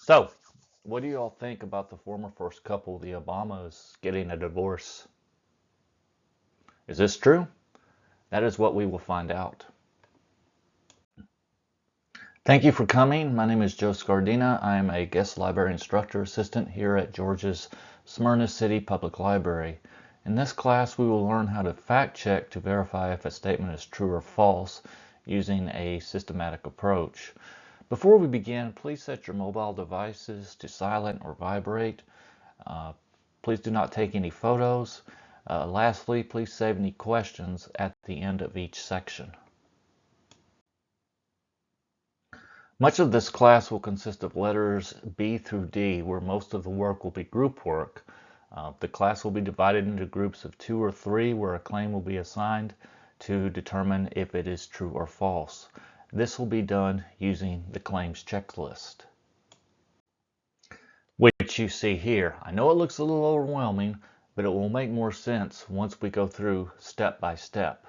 So, what do you all think about the former first couple, the Obamas, getting a divorce? Is this true? That is what we will find out. Thank you for coming. My name is Joe Scardina. I am a guest library instructor assistant here at Georgia's Smyrna City Public Library. In this class, we will learn how to fact check to verify if a statement is true or false using a systematic approach. Before we begin, please set your mobile devices to silent or vibrate. Please do not take any photos. Lastly, please save any questions at the end of each section. Much of this class will consist of letters B through D, where most of the work will be group work. The class will be divided into groups of 2 or 3, where a claim will be assigned to determine if it is true or false. This will be done using the claims checklist, which you see here. I know it looks a little overwhelming, but it will make more sense once we go through step by step.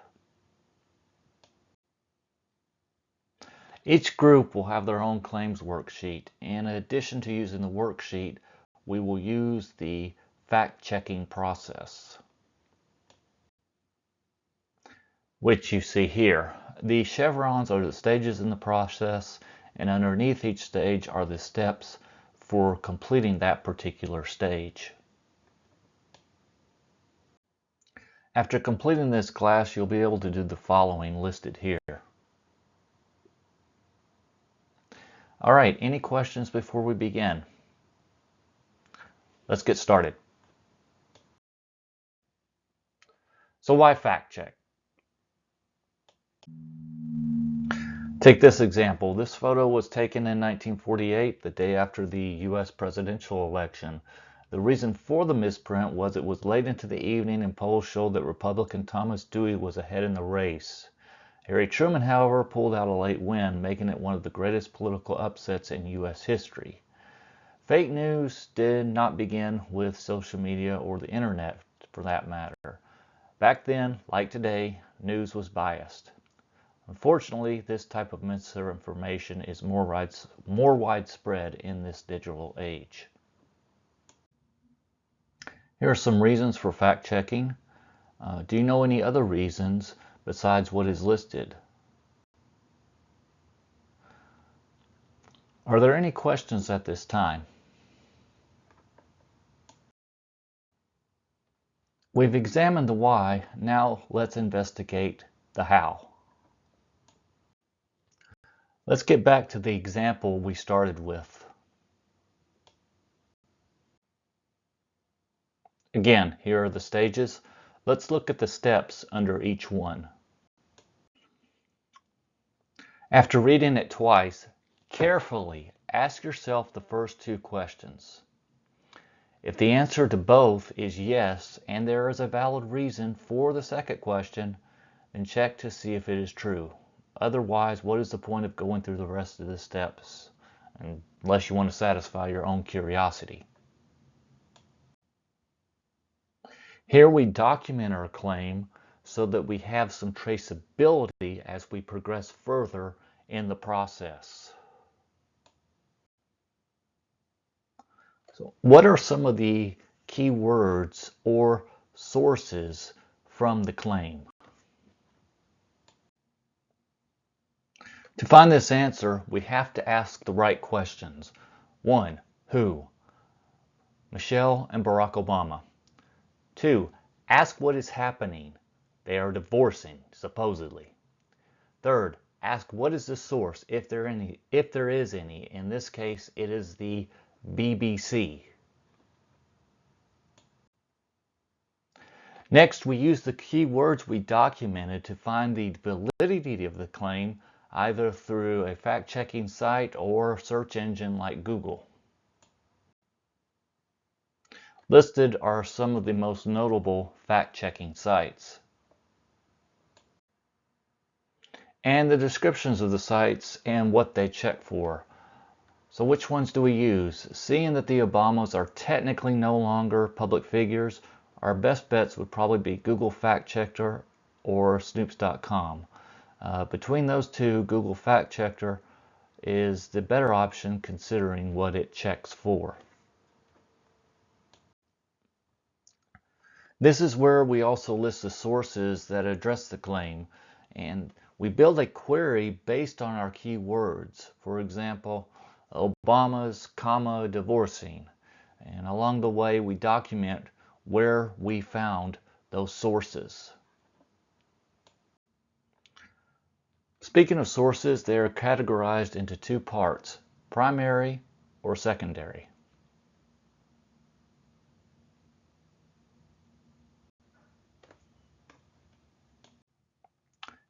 Each group will have their own claims worksheet. In addition to using the worksheet, we will use the fact-checking process, which you see here. The chevrons are the stages in the process, and underneath each stage are the steps for completing that particular stage. After completing this class, you'll be able to do the following listed here. All right, any questions before we begin? Let's get started. So why fact check? Take this example. This photo was taken in 1948, the day after the U.S. presidential election. The reason for the misprint was it was late into the evening and polls showed that Republican Thomas Dewey was ahead in the race. Harry Truman, however, pulled out a late win, making it one of the greatest political upsets in U.S. history. Fake news did not begin with social media or the internet, for that matter. Back then, like today, news was biased. Unfortunately, this type of misinformation is more widespread in this digital age. Here are some reasons for fact-checking. Do you know any other reasons besides what is listed? Are there any questions at this time? We've examined the why, now let's investigate the how. Let's get back to the example we started with. Again, here are the stages. Let's look at the steps under each one. After reading it twice, carefully ask yourself the first 2 questions. If the answer to both is yes, and there is a valid reason for the second question, then check to see if it is true. Otherwise, what is the point of going through the rest of the steps, unless you want to satisfy your own curiosity? Here we document our claim so that we have some traceability as we progress further in the process. So, what are some of the key words or sources from the claim? To find this answer, we have to ask the right questions. 1. Who? Michelle and Barack Obama. 2. Ask what is happening. They are divorcing, supposedly. 3rd, ask what is the source, if there is any. In this case, it is the BBC. Next, we use the keywords we documented to find the validity of the claim, either through a fact-checking site or search engine like Google. Listed are some of the most notable fact-checking sites, and the descriptions of the sites and what they check for. So which ones do we use? Seeing that the Obamas are technically no longer public figures, our best bets would probably be Google Fact Checker or Snoops.com. Between those two, Google Fact Checker is the better option considering what it checks for. This is where we also list the sources that address the claim, and we build a query based on our keywords. For example, Obama's, divorcing. And along the way, we document where we found those sources. Speaking of sources, they are categorized into two parts, primary or secondary.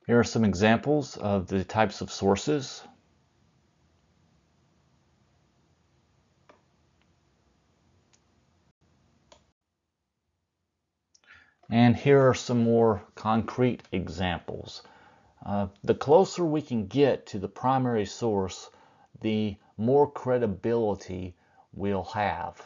Here are some examples of the types of sources. And here are some more concrete examples. The closer we can get to the primary source, the more credibility we'll have.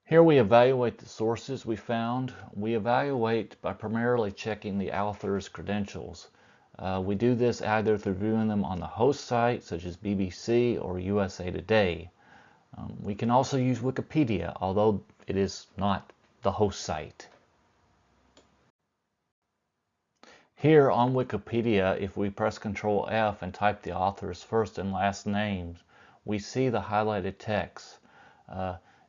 Here we evaluate the sources we found. We evaluate by primarily checking the author's credentials. We do this either through viewing them on the host site, such as BBC or USA Today. We can also use Wikipedia, although it is not the host site. Here on Wikipedia, if we press Ctrl F and type the author's first and last names, we see the highlighted text.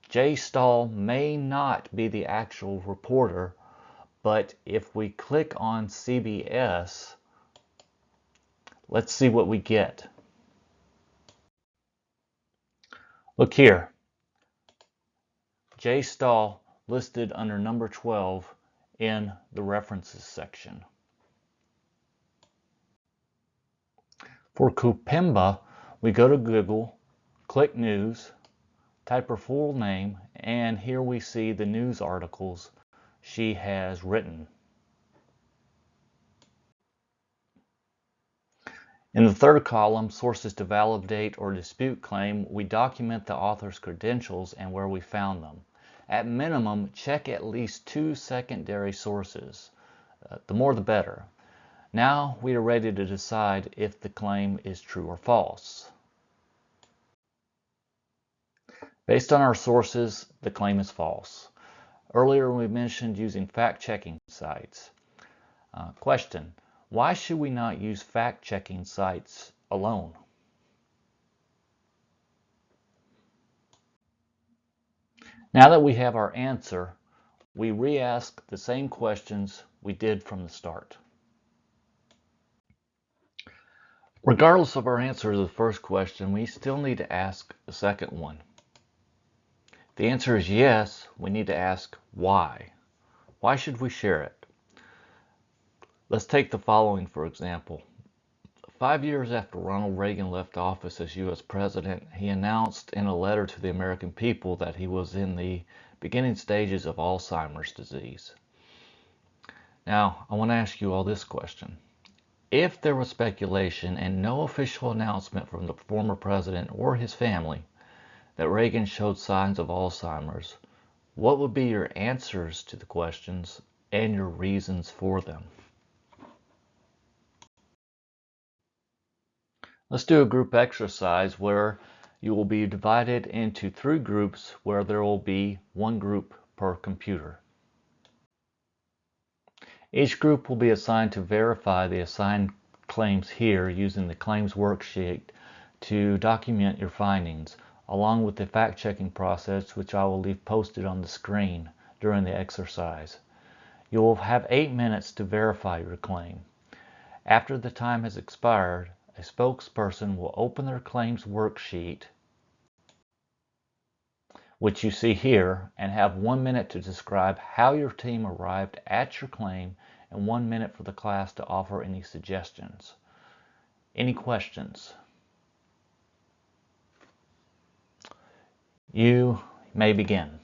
J. Stahl may not be the actual reporter, but if we click on CBS, let's see what we get. Look here. J. Stahl listed under number 12 in the references section. For Kupemba, we go to Google, click News, type her full name, and here we see the news articles she has written. In the third column, Sources to Validate or Dispute Claim, we document the author's credentials and where we found them. At minimum, check at least 2 secondary sources. The more the better. Now we are ready to decide if the claim is true or false. Based on our sources, the claim is false. Earlier we mentioned using fact-checking sites. Question: why should we not use fact-checking sites alone? Now that we have our answer, we re-ask the same questions we did from the start. Regardless of our answer to the first question, we still need to ask the second one. If the answer is yes, we need to ask why. Why should we share it? Let's take the following for example. 5 years after Ronald Reagan left office as U.S. President, he announced in a letter to the American people that he was in the beginning stages of Alzheimer's disease. Now, I want to ask you all this question. If there was speculation and no official announcement from the former president or his family that Reagan showed signs of Alzheimer's, what would be your answers to the questions and your reasons for them? Let's do a group exercise where you will be divided into 3 groups where there will be 1 group per computer. Each group will be assigned to verify the assigned claims here using the claims worksheet to document your findings, along with the fact-checking process, which I will leave posted on the screen during the exercise. You will have 8 minutes to verify your claim. After the time has expired, a spokesperson will open their claims worksheet, which you see here, and have 1 minute to describe how your team arrived at your claim and 1 minute for the class to offer any suggestions. Any questions? You may begin.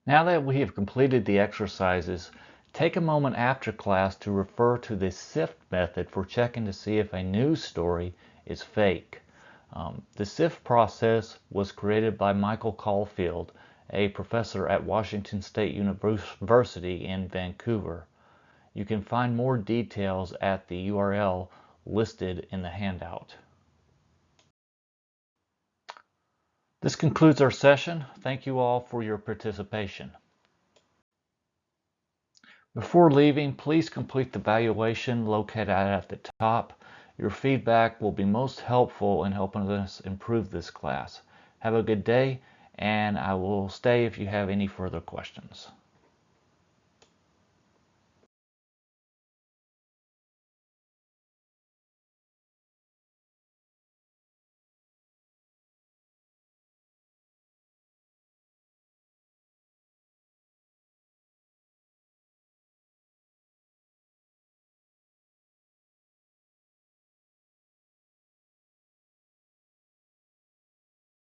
Now that we have completed the exercises, take a moment after class to refer to the SIFT method for checking to see if a news story is fake. The SIFT process was created by Michael Caulfield, a professor at Washington State University in Vancouver. You can find more details at the URL listed in the handout. This concludes our session. Thank you all for your participation. Before leaving, please complete the evaluation located at the top. Your feedback will be most helpful in helping us improve this class. Have a good day, and I will stay if you have any further questions.